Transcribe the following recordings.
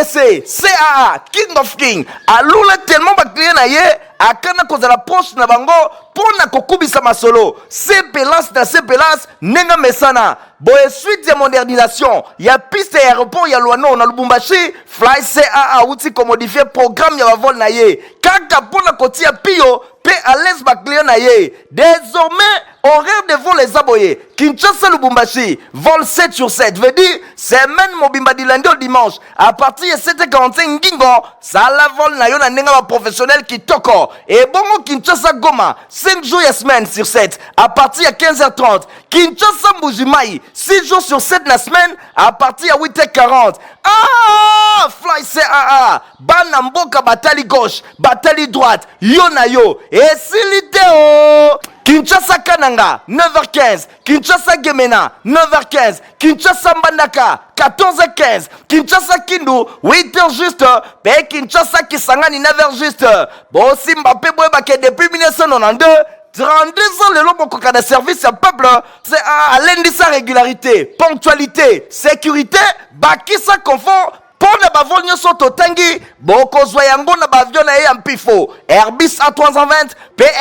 CDC, CAA, King of King, alula tellement ba client na ye, akana kozala proche na bango, pona kokubisa masolo, CPLAS na CPLAS, nenga mesana, boye suite ya modernisation, ya piste ya aéroport ya Luano na Lubumbashi, Fly CAA outi ko modifier programme ya vol na ye, kaka pona kotia pio, pe à l'aise ba client na ye. Désormais, horaire de vol les aboyés. Kinshasa Lubumbashi, vol 7 sur 7. Veut dire, semaine mobimba du lundi au dimanche. À partir de 7h45, Gingo, ça la vol na yo na nenga professionnel qui toko. Et bongo Kinshasa Goma, 5 jours et semaine sur 7. À partir de 15h30. Kinshasa Mbujimai, 6 jours sur 7 la semaine. À partir de 8h40. Ah, Fly CAA, Banamboka Batali gauche, Batali droite, yo na yo. Et Siliteo. Kinshasa Kananga, 9h15. Kinshasa Gemena, 9h15. Kinshasa Mbandaka, 14h15. Kinshasa Kindu, 8h juste. Pe Kinshasa Kisangani, 9h juste. Bon, Mbappé Bouebake depuis 1992. 32 ans, le long de service à peuple, c'est à l'indice régularité, ponctualité, sécurité, bakisa confort. Pour ne pas voler sur Totangi, Boko Zoyango na bavion na en pifo, Airbus en 320,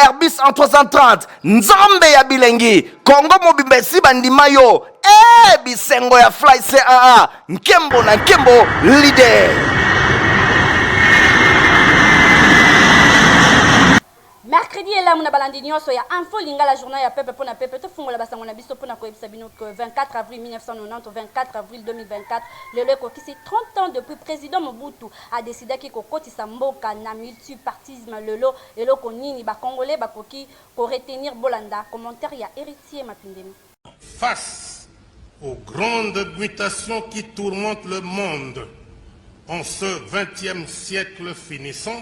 Airbus en 330, Nzambe ya bilengi, Congo Mobimesi Bandimayo, Bisengo ya Fly CAA, Nkembo na Nkembo, leader. Mercredi et là, mon abalandinio so ya info linga la journée ya pepe pona pepe to fungo la basango na biso pona ko ebisabino que 24 avril 1990 24 avril 2024 le leko qui c'est 30 ans depuis président Mobutu a décidé qu'il kokotisa mboka na multipartisme lelo et loko nini ba congolais ba koki ko retenir Bolanda commentaire ya héritier Mapindemi. Face aux grandes mutations qui tourmentent le monde en ce 20e siècle finissant,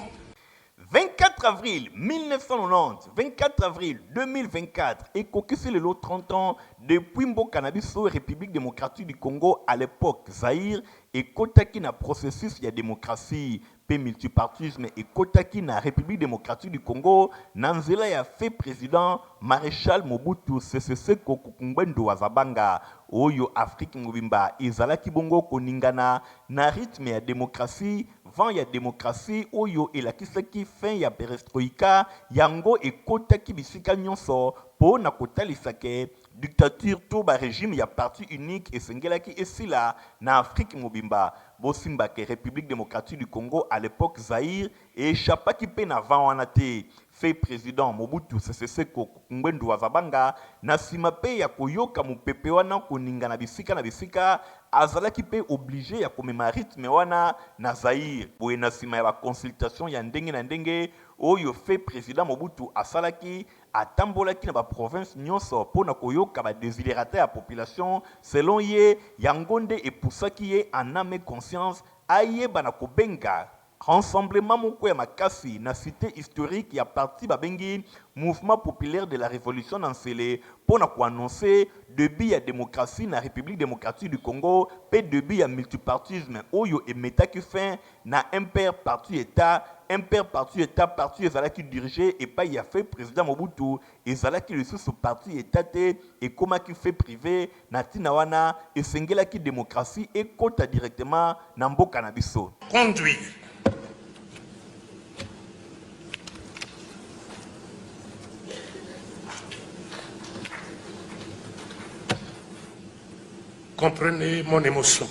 24 avril 1990, 24 avril 2024, et kokisi le lot 30 ans depuis Mboka na biso République démocratique du Congo à l'époque Zaïre et kotaki na processus ya démocratie pe multipartisme et kotaki na République démocratique du Congo na nzela ya fait président Maréchal Mobutu Sese Seko Kukumbendo Wazabanga oyo Afrique mobimba ezalaki bongo koningana na rythme ya démocratie vent ya démocratie oyo elakisaki fin ya perestroïka yango ekotaki bisika nyonso po na kotalisake dictature to ba régime ya parti unique esengelaki esila na Afrique mobimba bosimba ke République démocratique du Congo à l'époque Zaïre et échappaki pe na vent wana te fait président Mobutu Sese Seko Kukumbendo Wazabanga na sima pe ya koyoka mupepe wana koninga na bisika azalaki pe obligé ya komema rythme wana na Zaïre boye na sima ya ba consultation ya ndenge na ndenge oyo fait président Mobutu asalaki atambolaki na ba province nyonso pona koyoka ba désirata ya population selon ye yangonde epusaki ye en âme et conscience ayeba na kobenga rassemblement moko ya makasi na cité historique ya parti babengi mouvement populaire de la révolution nancele pona ko annoncer début ya démocratie na République démocratique du Congo pe début ya multipartisme oyo emetaki fin na impair parti état parti ezalaki dirigé et pas y a fait président Mobutu ezalaki le sous parti état te et komaki fait privé na tina wana esengelaki démocratie et kota directement na mboka na biso conduire comprenez mon émotion.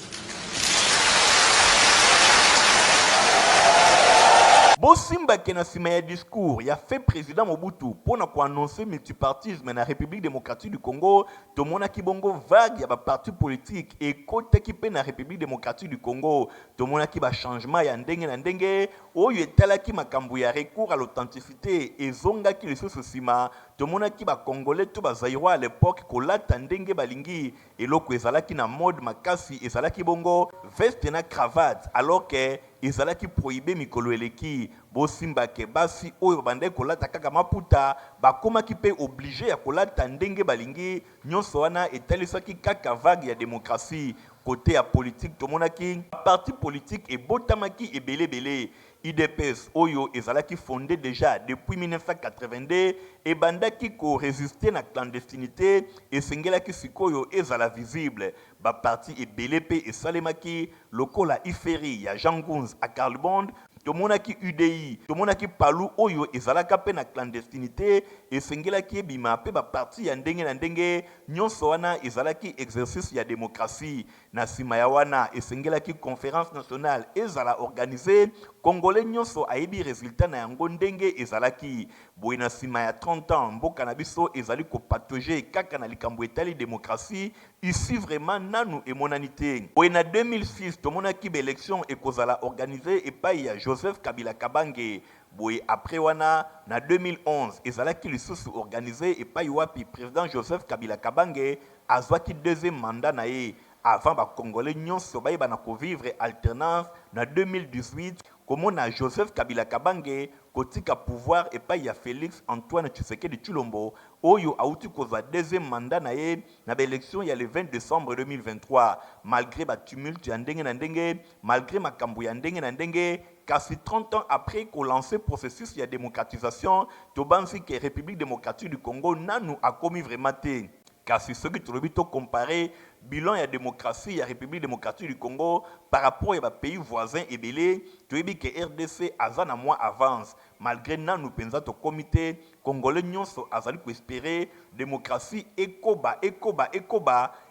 Bosimba ke na sima ya discours ya fait président Mobutu pona ko annoncer multipartisme na République démocratique du Congo tomona ki bongo vague ya ba parti politique et kote ki pe na République démocratique du Congo tomona ki ba changement ya ndenge na ndenge oyo etalaki makambo ya recours à l'authenticité ezonga ki le soso sima tomona ki ba congolais to ba zaïrois à l'époque kolata ndenge balingi eloko ezalaki na mode makasi ezalaki bongo veste na cravate alors que ezalaki prohibé mikolo eleki bosimbake basi oyo babandaki kolata kaka maputa bakomaki mpe oblige ya kolata ndenge balingi. Nyonso wana etalisaki kaka vague ya démocratie. Côté ya politique tomonaki parti politique ebotamaki ebelebele. IDPS oyo ezalaki fondé déjà depuis 1982 ebandaki ko résister na clandestinité esengelaki sikoyo ezala visible. Ba parti ebele pe esalemaki lokola Iferi ya Jean Gounz à Karl Bond. Tomonaki UDI, tomonaki Palu oyo ezalaka pe na clandestinité esengelaki ebima pe ba parti ya ndenge na ndenge. Nyonso wana ezalaki exercice ya démocratie. Na sima ya wana esengelaki conférence nationale ezala organisée. Congolais nyonso ayebi résultat na yango ndenge ezalaki. Boye na sima ya 30 ans mboka na biso ezali kopatoge kaka na likambo etali démocratie. Ici vraiment nanu emonanité. Boye na 2006 tomonaki ba élection ekozala organisée epai ya Joseph Kabila Kabange. Boye après wana na 2011 ezalaki lisusu organisé epai wapi président Joseph Kabila Kabange azwaki deuxième mandat na ye. Avant ba Congolais nyonso bayeba na vivre alternance na 2018 comme na Joseph Kabila Kabange kotika pouvoir epai ya Félix Antoine Tshisekedi Tshilombo oyo auti kozwa deuxième mandat na ye na élection ya le 20 décembre 2023. Malgré ba tumulte ya ndenge na ndenge, malgré makambo ya ndenge na ndenge, kasi 30 ans après qu'on lancé processus ya démocratisation, tobansi que République démocratique du Congo nanu a commis vraiment te. Kasi ceux qui trouvent comparer bilan ya démocratie ya République démocratique du Congo par rapport à pays voisins et belé, tu dis que RDC azana mois avance. Malgré nanu penza to comité congolais nyonso azali ko espérer démocratie ekoba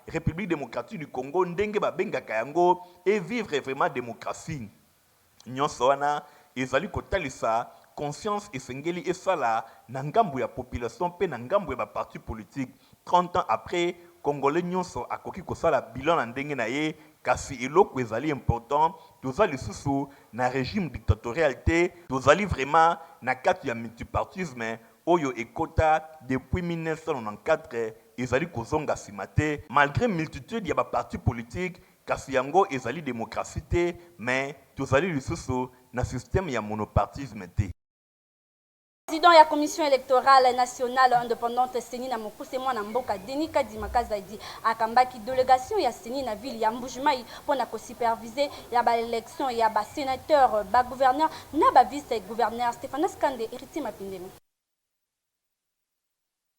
République démocratique du Congo ndenge ba bengaka yango et vivre vraiment démocratie. Nyonso wana ezali kotalisa conscience esengeli esala na ngambu ya population pe na ngambu ya ba parti politique. 30 ans après, Congolais nyonso akoki kosala bilan na ndenge na ye kasi eloko ezali important tozali susu na régime dictatorial te tozali vraiment na kati ya multipartisme oyo ekota depuis 1994 ezali kozonga sima te malgré multitude ya ba parti politique kasi yango ezali démocratie te mais tozali lisusu na système ya monopartisme te. Président de la Commission électorale nationale indépendante Seni na Mokuse mwana mboka Denis Kadima Kazadi akambaki délégation ya Seni na ville ya Mbujimai pour na superviser ya ba élection ya ba sénateur ba gouverneur na ba vice gouverneur Stéphane Skande héritier Mapindemi.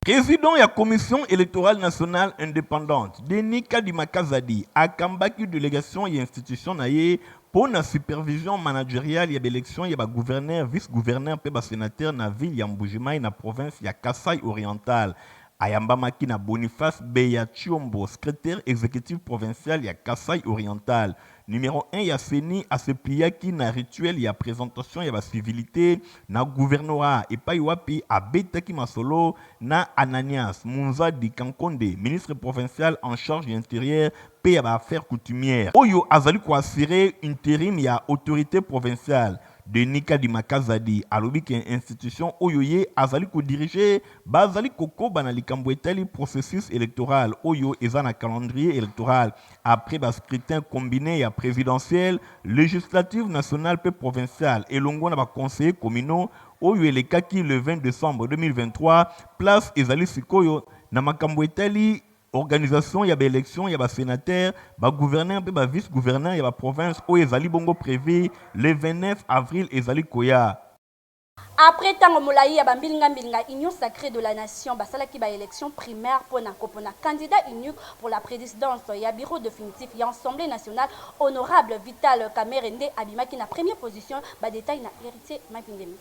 Président de la Commission électorale nationale indépendante Denis Kadima Kazadi akambaki délégation et institution na ye pour la supervision managériale ya l'élection ya ba gouverneur vice-gouverneur pe ba sénateur na ville ya Mbujimai na province ya Kasai oriental. Ayambamaki na Boniface Beya Chiombo, secrétaire exécutif provincial ya Kasai oriental. Numéro 1 ya Seni a se pliaki na rituel ya présentation ya ba civilité na gouvernorat et pa wapi abetaki masolo na Ananias Munzadi Kankonde, ministre provincial en charge de l'intérieur pe ya ba affaires coutumières. Oyo azali ko assurer intérim ya autorité provinciale. Denis Kadima Kazadi alobi ke institution oyoye azali ko diriger bazali kokoba na likambo etali processus électoral oyo ezana calendrier électoral après ba scrutin combiné ya présidentiel, législatif national pe provincial et longo na ba conseillers communaux oyo elekaki le 20 décembre 2023 place ezali sikoyo na makambo etali organisation ya ba élection ya ba sénateur ba gouverneur pe ba vice gouverneur ya ba province o ezali bongo prévu le 29 avril ezali koya. Après tango molayi ya bambilinga union sacrée de la nation basalaki ba élection primaire pour na candidat unique pour la présidence ya bureau définitif ya assemblée nationale honorable Vital Kamerhe abimaki na première position ba détail na héritier Mapindemi.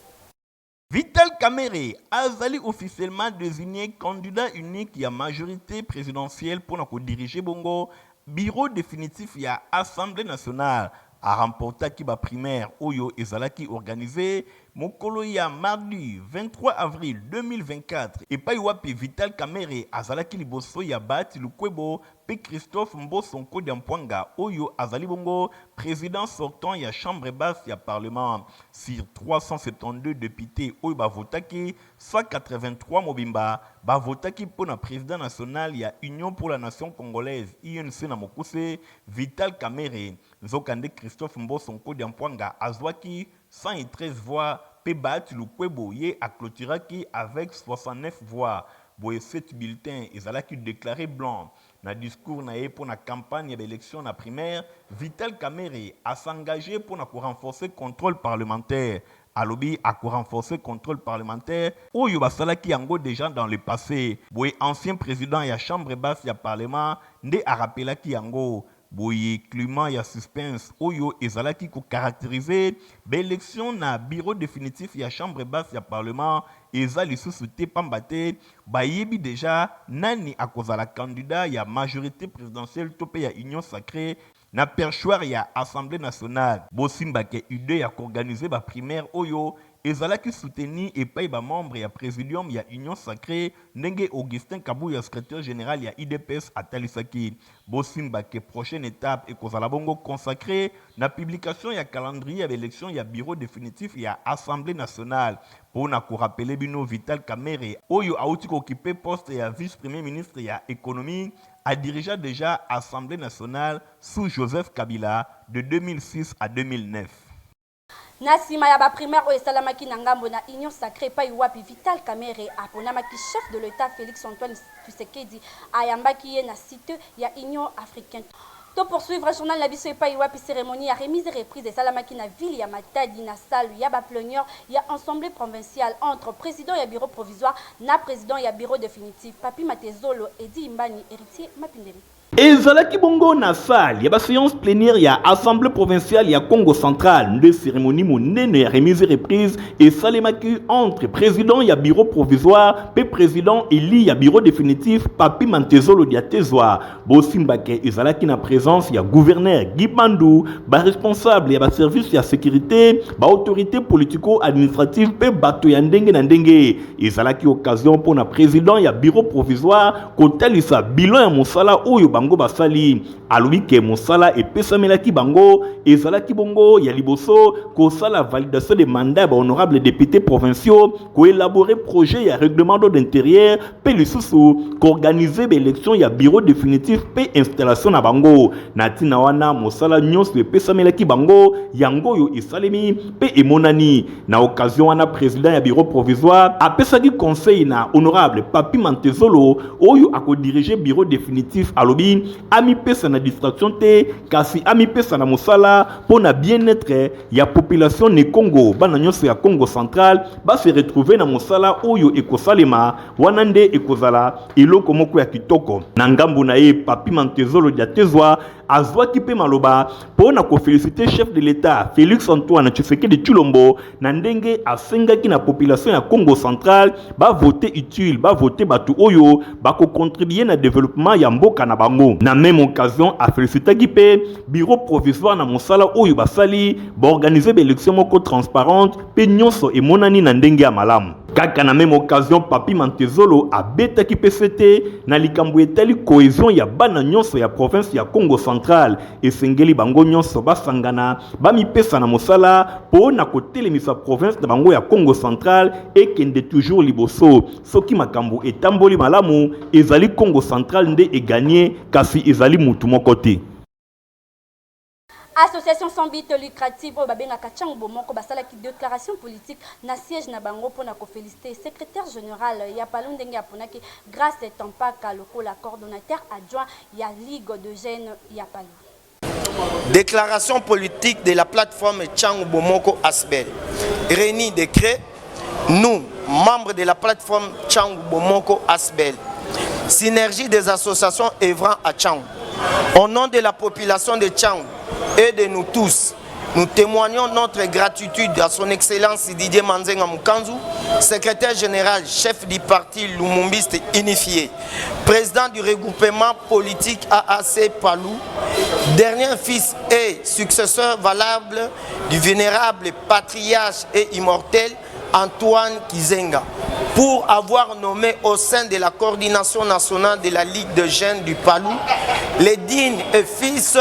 Vital Kamerhe azali officiellement désigné candidat unique ya majorité présidentielle pour na diriger bongo bureau définitif ya Assemblée nationale a remporté ki ba primaire oyo ezalaki organisé mokolo ya mardi 23 avril 2024 et pa wapi Vital Kamerhe azalaki liboso ya Bati Lukwebo pe Christophe Mbosonko Diampwanga oyo azali bongo président sortant ya chambre basse ya parlement sur 372 députés oyo bavotaki 183 mobimba bavotaki pour na président national ya Union pour la nation congolaise INC na Mokuse Vital Kamerhe nzokande Christophe Mbosonko Diampwanga azwaki 113 voix Pebat Lukwebo Ye a clôturé avec 69 voix. Boye 7 bulletins, ezalaki déclaré blanc. Na discours na ye pour la campagne d'élection na primaire, Vital Kamerhe a s'engagé pour renforcer le contrôle parlementaire. Alobi a renforcé le contrôle parlementaire. Oyo basalaki yango déjà dans le passé. Boye ancien président ya chambre basse ya parlement, nde a rappelaki yango. Boye climat ya suspense oyo ezalaki ko caractériser l'élection na bureau définitif ya chambre basse ya parlement eza lisusu te pamba te bayebi déjà nani akozala candidat ya majorité présidentielle to pe ya union sacrée na perchoir ya assemblée nationale. Bosimbake idée ya organiser ba primaire oyo ezalaki soutenu epai ba membre ya présidium ya union sacrée ndenge Augustin Kabuya secrétaire général ya IDPS atalisaki. Bosimbake prochaine étape ekozala bongo consacré na publication ya calendrier ya élection ya bureau définitif ya assemblée nationale. Pour na ko rappeler bino Vital Kamerhe oyo auti ko occuper poste ya vice premier ministre ya économie a dirigé déjà Assemblée nationale sous Joseph Kabila de 2006 à 2009. Na nsima ya baprimaire oyo esalamaki na ngambo na union sacrée epai wapi Vital Kamerhe aponamaki chef de l'état Félix Antoine Tshisekedi ayambaki ye na site ya union africaine. To poursuivre journal na biso epai wapi cérémonie ya remise et reprise esalamaki na ville ya Matadi na salle ya baplenieur ya assemblée provinciale entre président ya bureau provisoire na président ya bureau définitif Papi Matezolo Edi Imbani héritier Mapindemi. Ezalaki bongo na salle ya ba séance plénière ya assemblée provinciale ya Congo central de cérémonie monene ya remise et reprise et salemaki entre président ya bureau provisoire pe président Eli ya bureau définitif Papi Mantezolo Diatezwa. Bosimbake ezalaki na présence ya gouverneur Guy Bandou, ba responsable ya ba service ya sécurité, ba autorité politico administrative pe bato ya ndenge na ndenge. Ezalaki occasion pour na président ya bureau provisoire kotalisa bilan ya mosala oyo bango basali alobi ke mosala epesamelaki bango ezalaki bongo ya liboso kosala validation de mandat ba honorable député provinciaux ko élaborer projet ya règlement d'ordre intérieur pe lisusu qu'organiser l'élection ya bureau définitif pe installation na bango na tina wana mosala nyonso epesamelaki bango yango yo esalemi pe emonani na occasion wana président ya bureau provisoire apesaki conseil na honorable Papi Mantezolo oyo ako diriger bureau définitif alobi ami pesa na distraction te kasi ami pesa na mosala pour na bien-être ya population ne Congo bana nyonso ya Congo central ba se retrouver na mosala oyo ekosalema wana nde ekozala eloko moko ya kitoko na ngambo na ye Papi Mantezolo Diatezwa azwaki pe maloba pour na ko féliciter chef de l'état Félix Antoine Tshisekedi Tshilombo na ndenge asengaki na population ya Congo central ba voter utile ba voter batu oyo ba ko contribuer na développement ya mboka na bango. Na même occasion a félicitaki pe bureau provisoire na mosala oyo basali ba organiser l'élection moko transparente pe nyonso emonani na ndenge ya malamu. Kaka na même occasion Papi Mantezolo abetaki PCT na likambo etali cohésion ya bana nyonso ya province ya Congo central esengeli bango nyonso basangana bamipesa na mosala po na kotelemisa province na bango ya Congo central ekende toujours liboso soki makambo etamboli malamu ezali Congo central nde eganye kasi ezali mutu moko te. Association sans but lucrative au Babenga Kachang Bomoko basalaki déclaration politique na siège na bango pour na ko féliciter secrétaire général ya Palundenge aponaki grâce et Tampaka lokola coordonnateur adjoint ya Ligue de jeunes ya Palu. Déclaration politique de la plateforme Tchang Bomoko Asbel. Réunis décret, nous, membres de la plateforme Tchang Bomoko Asbel, synergie des associations œuvrant à Tchang. Au nom de la population de Tchang et de nous tous, nous témoignons notre gratitude à son Excellence Didier Manzenga Mukanzu, secrétaire général, chef du parti Lumumbiste Unifié, président du regroupement politique AAC Palou, dernier fils et successeur valable du vénérable patriarche et immortel Antoine Kizenga, pour avoir nommé au sein de la coordination nationale de la Ligue de jeunes du Palou les dignes et fils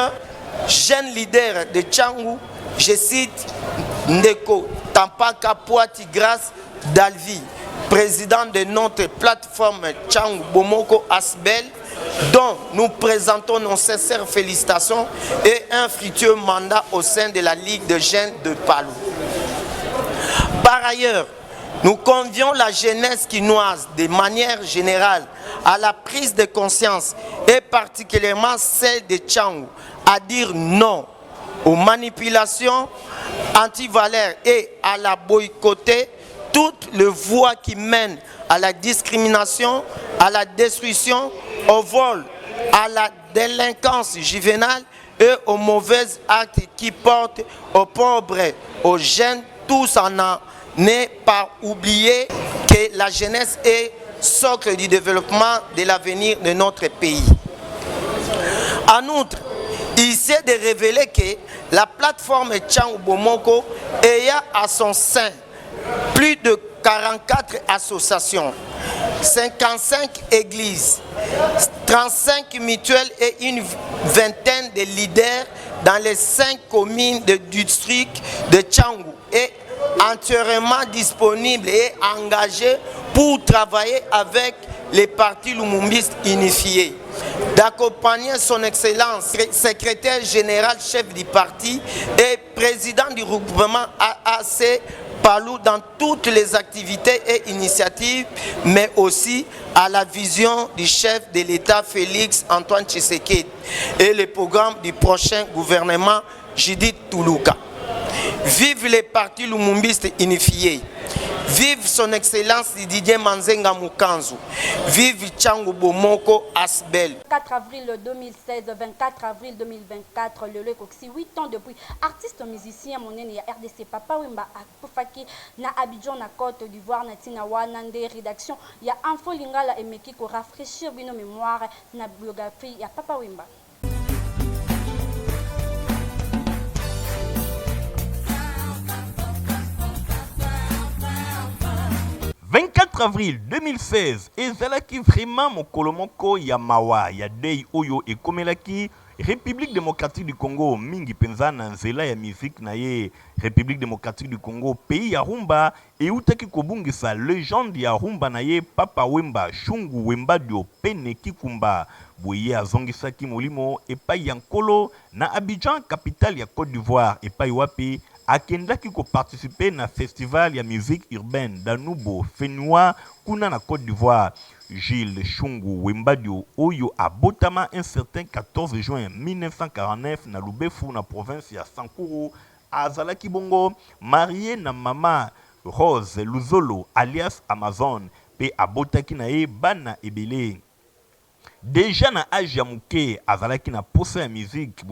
jeunes leaders de Tchangou, je cite Ndeko Tampaka Poati Grace Dalvi, président de notre plateforme Tchang Bomoko Asbel, dont nous présentons nos sincères félicitations et un fructueux mandat au sein de la Ligue de jeunes de Palou. Par ailleurs, nous convions la jeunesse quinoise de manière générale à la prise de conscience et particulièrement celle de Tchangou à dire non aux manipulations anti-valeurs et à la boycotter toutes les voies qui mènent à la discrimination, à la destruction, au vol, à la délinquance juvénile et aux mauvais actes qui portent aux pauvres, aux jeunes, tous en un. N'est pas oublier que la jeunesse est socle du développement de l'avenir de notre pays. En outre, il s'est de révéler que la plateforme Tchangou Bomoko ayant à son sein plus de 44 associations, 55 églises, 35 mutuelles et une vingtaine de leaders dans les 5 communes du district de Tchangou et entièrement disponible et engagé pour travailler avec les partis lumumbistes unifiés, d'accompagner son excellence, secrétaire général chef du parti et président du regroupement AAC Palou dans toutes les activités et initiatives, mais aussi à la vision du chef de l'État Félix Antoine Tshisekedi et le programme du prochain gouvernement Judith Toulouka. Vive les partis lumumbistes unifiés. Vive son excellence Didier Manzenga Mukanzu. Vive Tchangou Bomoko Asbel. 4 avril 2016, 24 avril 2024, le Lekoxi, 8 ans depuis, artiste musicien monene ya RDC Papa Wemba Akufaki na Abidjan na Côte d'Ivoire na Tina Wanande rédaction ya Info Lingala emeki ko rafraîchir bino mémoire na biographie ya Papa Wemba. 24 avril 2016, ezalaki vraiment mokolo moko ya mawa ya dei oyo ekomelaki République démocratique du Congo mingi penza na nzela ya musique na ye. République démocratique du Congo pays ya rumba eutaki kobungisa légende ya rumba na ye Papa Wemba Shungu Wemba dio pene kikumba boye azongisaki molimo epai ya nkolo na Abidjan capitale ya Côte d'Ivoire epai wapi akendaki ko participer na festival ya musique urbaine Danubo Fenua kuna na Côte d'Ivoire. Gilles Shungu Wembadio oyo abotama un certain 14 juin 1949 na Lubefu na province ya Sankuru azalaki bongo marié na mama Rose Luzolo alias Amazon pe abotaki na ye bana ebele. Déjà na âge ya muke azalaki na posa ya musique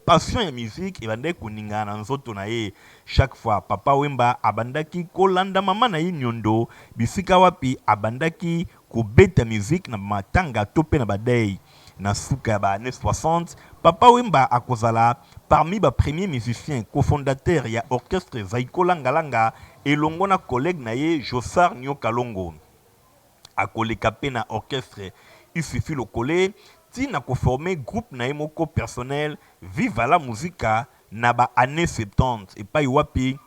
passion ya musique ebandaki koninga na nzoto na ye. Chaque fois Papa Wemba abandaki kolanda mama na ye nyondo bisika wapi abandaki kobeta musique na matanga topé na badei. Na suka ya ba années 60 Papa Wemba akozala parmi ba premiers musiciens cofondateurs ya orchestre Zaiko Langalanga elongo na collègue na ye Josar Nyokalongo. Akoleka pe na orchestre il suffit le coller tina ko former groupe na emoko personnel Viva la Musica na ba années 70 et pa wapi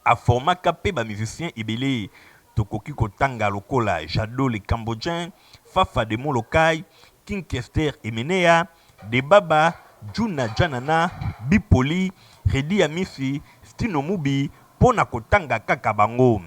a format capé ba musicien ebele tokoki kotanga lokola Jado le Cambodgien, Fafa de Molokai, King Kester Emenea, De Baba, Juna Janana, Bipoli, Redi Amisi, Stino Mubi, pona kotanga kaka bango.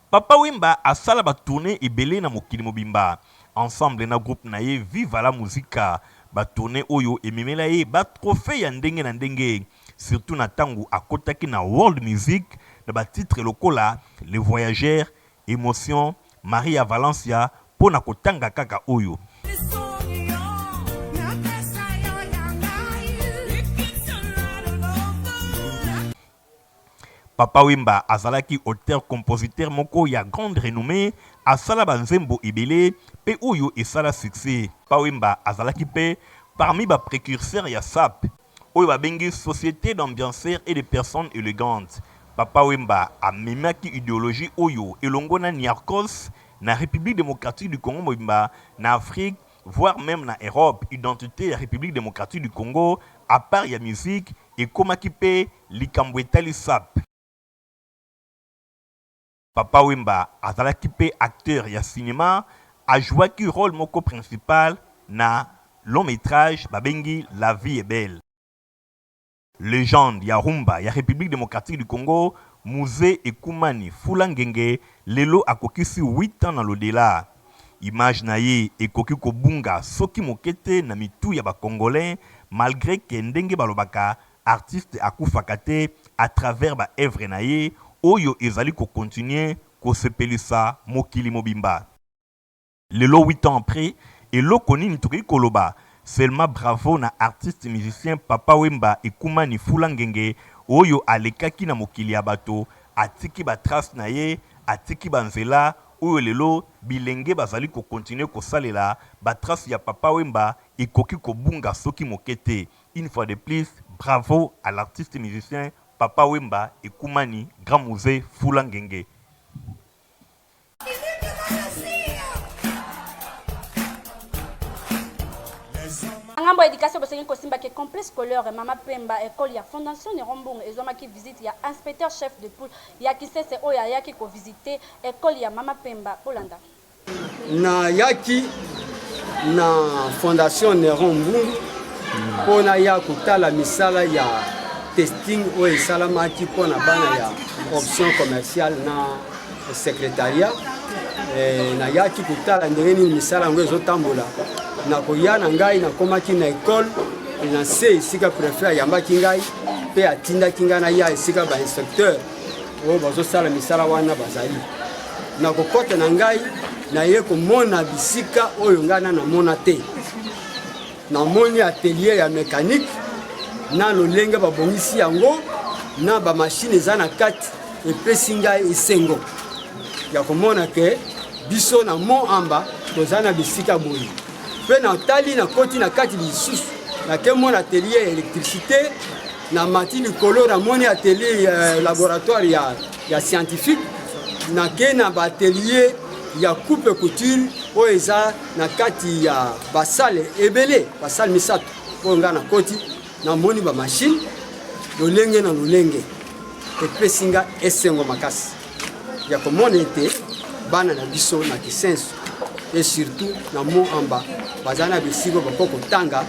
Papa Wemba asala ba tourner ebele na mokili mobimba. Ensemble na groupe na ye Viva la Musica. Ba tourner oyo ememela ye ba trophée ya ndenge na ndenge. Surtout na tango akotaki na world music na ba titre lokola Les Voyageurs, Émotion, Maria Valencia pona kotanga kaka oyo. Papa Wemba azalaki auteur-compositeur moko ya grande renommée asala banzembo ebele pe oyo esala succès. Papa Wemba azalaki pe parmi ba précurseurs ya SAP oyo babengi société d'ambianceurs et de personnes élégantes. Papa Wemba amemaki idéologie oyo elongo na Niarchos na République démocratique du Congo mobimba na Afrique voire même na Europe. Identité ya République démocratique du Congo à part ya musique et komaki pe likambo etali SAP. Papa Wemba azalaki pe acteur ya cinéma ajouaki rôle moko principal na long métrage babengi La vie est belle. Légende ya rumba ya République démocratique du Congo, Musée Ekumani Fulangenge, lelo akokisi 8 ans dans l'au-delà. Image na ye ekoki kobunga soki mokete na mitu ya ba Congolais, malgré que ndenge balobaka artiste akufaka te à travers ba œuvre na ye oyo ezali ko continuer ko sepelisa mokili mobimba. Lelo 8 ans après, eloko nini tokoki koloba seulement bravo na artiste musicien Papa Wemba Ekumani Fulangenge oyo alekaki na mokili ya bato atiki ba trace na ye atiki banzela oyo lelo bilenge bazali ko continuer ko salela ba trace ya Papa Wemba ekoki kobunga soki mokete. Une fois de plus, bravo à l'artiste musicien Papa Wemba Ekumani Grand Musée Fulangenge. Ngambo éducation bosengi kosimba ke complexe scolaire Mama Pemba école ya fondation ne Rombong ezomaki visite ya inspecteur chef de poule ya kisese oya yaki ko visiter école ya Mama Pemba Polanda na yaki na fondation ne Rombong pona ya kutala misala ya testing o esalamaki pona bana ya option commerciale na secrétariat na yaki kutala ndenge nini misala ngo ezotambola na koya na ngai na komaki na école na se sika préfet yambaki ngai pe atinda kinga na ya sika ba inspecteur o bazo sala misala wana bazali na kokota na ngai na ye ko mona bisika oyo ngana na mona te na moni atelier ya mécanique na lolenge ba bongisi yango na ba machine za na kati epesi ngai esengo ya komona ke biso na mo amba tozana bisika boyi pe na tali na koti na kati lisusu na ke mon atelier électricité na mati likolo na moni atelier laboratoire ya scientifique na ke na ba atelier ya coupe couture o eza na kati ya basale ebele basale misato po nga na koti na moni ba machine lolenge na lolenge epesinga esengo makasi ya komona ete bana na biso na kisenso et surtout na mo amba bazana bisigo bakoko tanga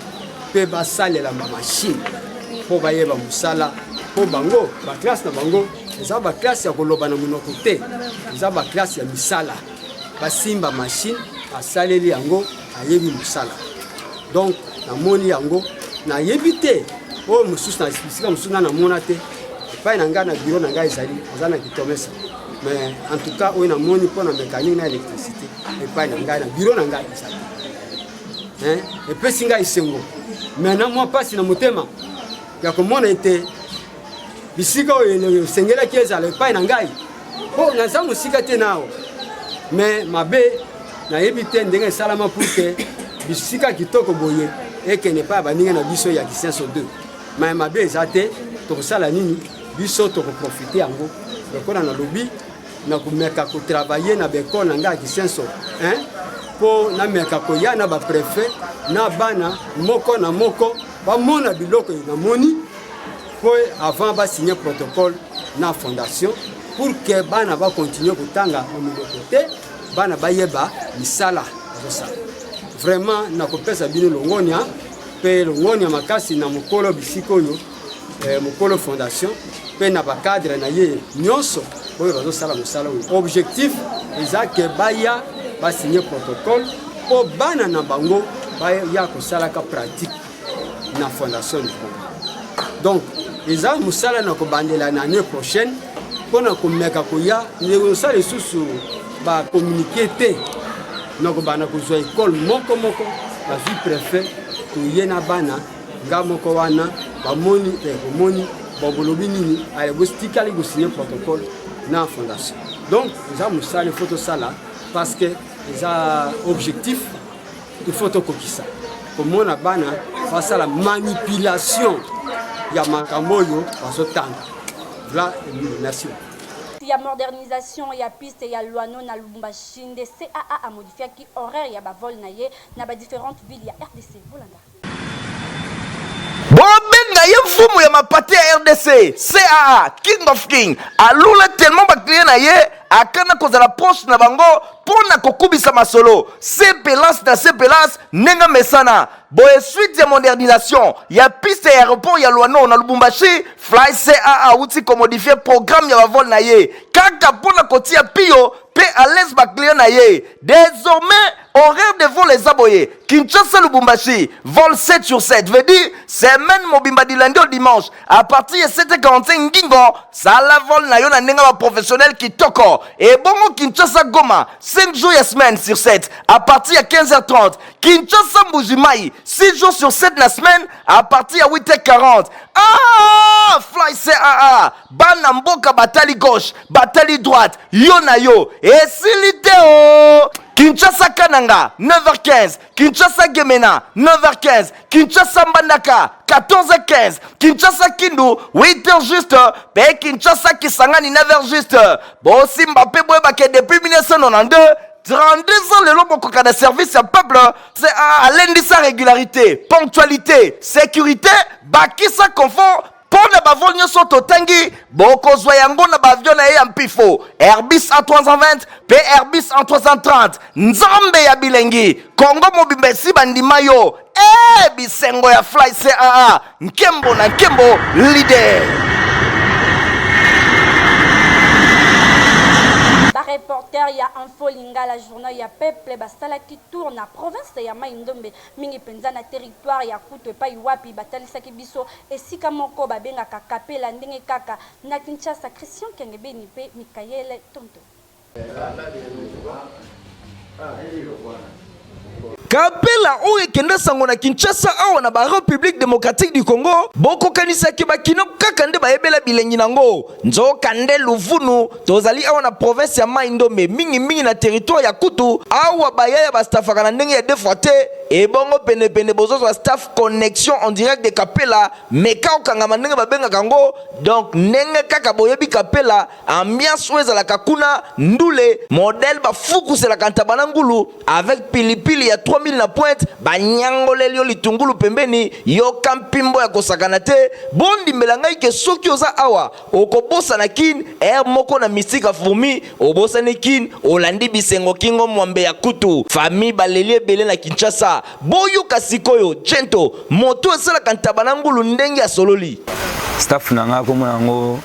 pe basalela ma machine po bayeba musala po bango ba classe na bango eza ba classe ya koloba na monoko te eza ba classe ya misala basimba machine asaleli yango ayebi musala donc na moni yango na yebite o mususu na bisika mususu na mona te pa na ngana bureau na ngai ezali azana kitomesa mais en tout cas on a moni pour la mécanique na électricité et pas na ngai na bureau na ngai ça et puis singa isengo maintenant moi passe na motema ya komona ete bisika o sengela kieza le pas na ngai po na za musika te nao mais mabe na yebite ndenge salama pour que bisika kitoko boye et que ne pas baninga na biso ya kisenso 2 mais mabe ezate to sala nini biso to profiter yango lokona na lobby na kumeka ko travailler na beko na nga kisenso po na meka ko ya na ba préfet na bana moko na moko ba mona biloko na moni po avant ba signer protocole na fondation pour que bana va continuer kutanga na miloko te bana ba yeba misala zosa vraiment na kopesa bino longonia pe longonia makasi na mokolo bisiko yo mokolo fondation pe na ba cadre na ye nyonso oyo bazosala mosala oyo objectif eza ke baya basigner protocole po bana na bango baya kosalaka pratique na fondation du Congo donc eza mosala na kobandela na année prochaine mpona komeka koya ndekosala lisusu bacommuniqué te na kobanda kozwa ekole moko bazwi préfet koye na bana nga moko wana bamoni komoni bobolobi nini ayebositikali kosigner protocole na fondation donc eza mosala il faut tosala parce que eza objectif il faut tokokisa komona bana basala manipulation ya makambo oyo bazotanga voilà merci. Il y a modernisation, il y a piste, il y a Luano, na Lubumbashi, des CAA a modifié qui horaire, il y a vol naie, na différentes villes, il y a RDC. Bolanda. Bobenga ye fumu ya mapati ya RDC CAA King of King alula tellement ba client na ye akana kozala poste na bango pona kokubisa masolo CPLAS na CPLAS nenga mesana boye suite ya modernisation ya piste ya aéroport ya Luano na Lubumbashi Fly CAA uti ko modifier programme ya vol na ye kaka pona kotia pio pe à l'aise ba client na ye. Désormais horaire de vol les aboyés Kinshasa Lubumbashi vol 7 sur 7 veut dire semaine mobimba du lundi au dimanche à partir de 7h45 ngingo ça la vol na yo na nenga ba professionnel qui toko et bongo Kinshasa Goma 5 jours et semaine sur 7 à partir de 15h30 Kinshasa Mbujimai 6 jours sur 7 la semaine à partir de 8h40 ah Fly CAA bana mboka batali gauche batali droite yo na yo et siliteo Kinshasa Kananga 9h15 Kinshasa Gemena 9h15 Kinshasa Mbandaka 14h15 Kinshasa Kindu 8h juste pe Kinshasa Kisangani 9h juste bon Mbappé Boyebake depuis 1992 32 ans le lobo koka de service à peuple c'est à lundi sa régularité ponctualité sécurité bakisa confort pour ne pas venir sur Totangi, Boko Zoyango na bavion na yampifo, Airbus A320, P Airbus A330, Nzambe ya Bilengi, Congo Mobimbe Bandimayo, Bisengo ya Fly CAA, Nkembo na Nkembo, leader. Reporter ya Info Lingala journal ya peuple basala qui tourne na province ya Maindombe mingi penza na territoire ya Kutu pa iwapi batalisa kibiso esika moko babenga kakapela ndenge kaka na Kinshasa Christian Kengebeni pe Mikaele Tonto Kapela oye kenda sango na Kinshasa awa na ba République démocratique du Congo boko kanisa ki bakino kaka nde bayebela bilengi nango nzoka nde Luvunu tozali awa na province ya Maindombe mingi na territoire ya Kutu awa bayaya bastafaka na ndenge ya defrote et bongo pene bozo staff connexion en direct de Kapela meka okanga mandenge babenga kango donc ndenge kaka boyebi Kapela ambiance weza la kakuna ndule modèle ba fuku la kantabana ngulu avec pilipili ya 3000 na pointe banyangole lio litungulu pembeni yo kampimbo ya kosakana te bondi melangai ke soki oza awa okobosa na kin moko na misika fumi obosa ne kin olandi bisengo kingo mwambe ya Kutu famille balelie belé na Kinshasa boyo kasikoyo jento moto esala kantabana ngulu ndenge ya sololi staff nanga komona ngo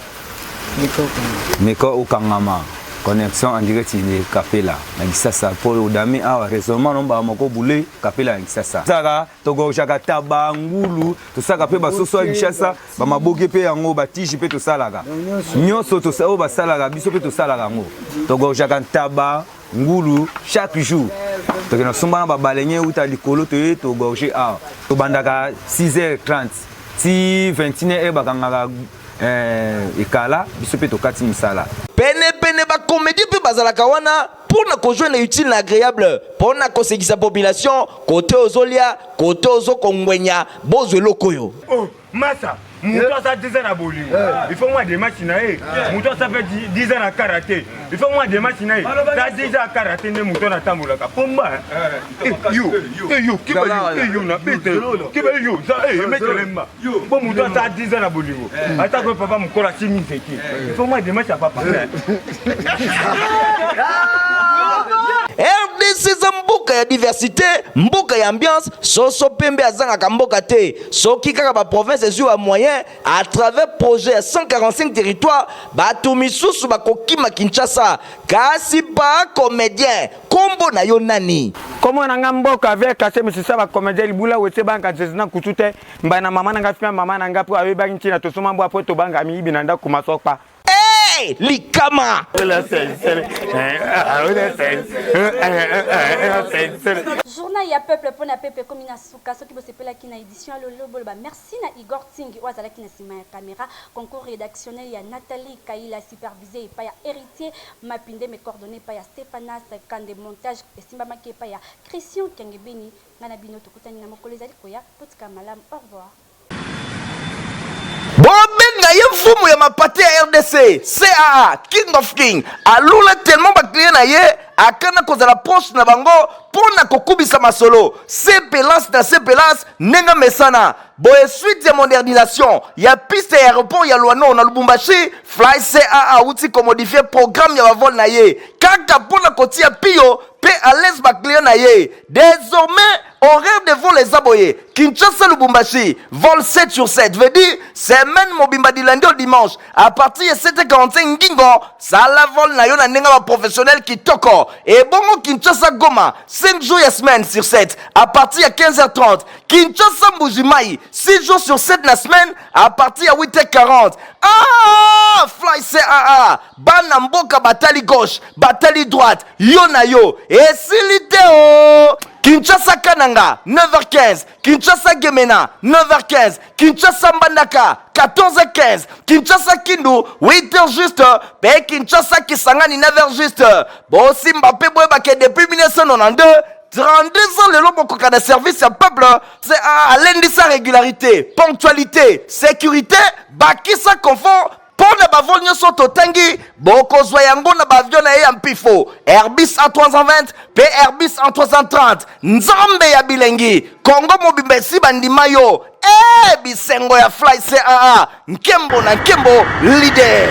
Miko Okangama connexion en direct ni Kapela na Kisasa pour odami awa raisonnement nomba moko boulé Kapela na Kisasa saka togo chaka tabangulu to saka pe basoso ya Kisasa ba maboke pe yango ba tiji pe to salaka nyoso to sao ba salaka biso pe to salaka ngo togo chaka taba ngulu chaque jour to ke no somba ba balenye uta likolo to gorge a to bandaka 6h30 ti 21h bakanga ekala biso pe to kati misala pene ba comédie pe bazalaka wana pour na kojoindre utile agréable pour na kosekisa population côté ozolia côté ozokongwenya bozwe lokoyo masa muto asa 10 ans na bolingo il faut moi des matchs na muto asa fait 10 ans na karaté il faut moi des matchs na ta 10 ans karaté ne muto na tambola ka pomba yo kiba yo na bete kiba yo ça metelemba bon muto asa 10 ans na bolingo ata ko papa mukola chimi zeki il faut moi des matchs à papa RDC za mboka ya diversité mboka ya ambiance soso pembe azanga ka mboka te soki kaka ba province ezwa moyen à travers projet ya 145 territoires batu misusu bakokima Kinshasa kasi ba comédien kombo na yo nani komo na ngamboka avec kase misisa ba comédien libula wetse banka zezina kutute mbana mama na ngafia mama na ngapo awe banki na to soma mbo to banga mi binanda kumasoka Likama journal ya peuple pona peuple comme na suka soki bo sepela ki na édition le lobo ba merci na Igor Ting wazala ki na sima ya caméra concours rédactionnel ya Nathalie Kaila supervisé pa ya héritier mapinde me coordonné pa ya Stéphanas Kande montage esimba make pa ya Christian Kengebeni ngana bino tokutani na mokolo ezali koya potika malam au revoir Bobenga fumu ya mapate ya RDC CAA King of King alula tellement bakliye na ye akana kozala proche na bango pona kokubisa masolo sepelas na sepelas nenga mesana boye suite ya modernisation ya piste ya aéroport ya Luano na Lubumbashi Fly CAA uti ko modifier programme ya bavol na ye kaka pona kotia pio pe à l'aise bakliye na ye désormais horaire de vol les aboyés Kinshasa Lubumbashi vol 7 sur 7 veut dire semaine mobimba du lundi au dimanche à partir de 7h45 ngingo ça la vol na yo na nenga ba professionnel qui toko et bongo Kinshasa Goma 5 jours et semaine sur 7 à partir de 15h30 Kinshasa Mbujimai 6 jours sur 7 la semaine à partir de 8h40 ah Fly CAA bana mboka batali gauche batali droite yo na yo et siliteo Kinshasa Kananga 9h15 Kinshasa Gemena 9h15 Kinshasa Mbandaka 14h15 Kinshasa Kindu 8h juste pe Kinshasa Kisangani 9h juste bon Mbappé Boyebake depuis 1992 32 ans le lobo koka de service à peuple c'est à lundi sa régularité ponctualité sécurité bakisa confort pour ne pas voler sur totangi boko zoyango na bavion na ya mpifo Airbus A320 pe Airbus A330 nzambe ya bilengi Kongo mobimba si bandima yo bisengo ya Fly CAA nkembo na nkembo leader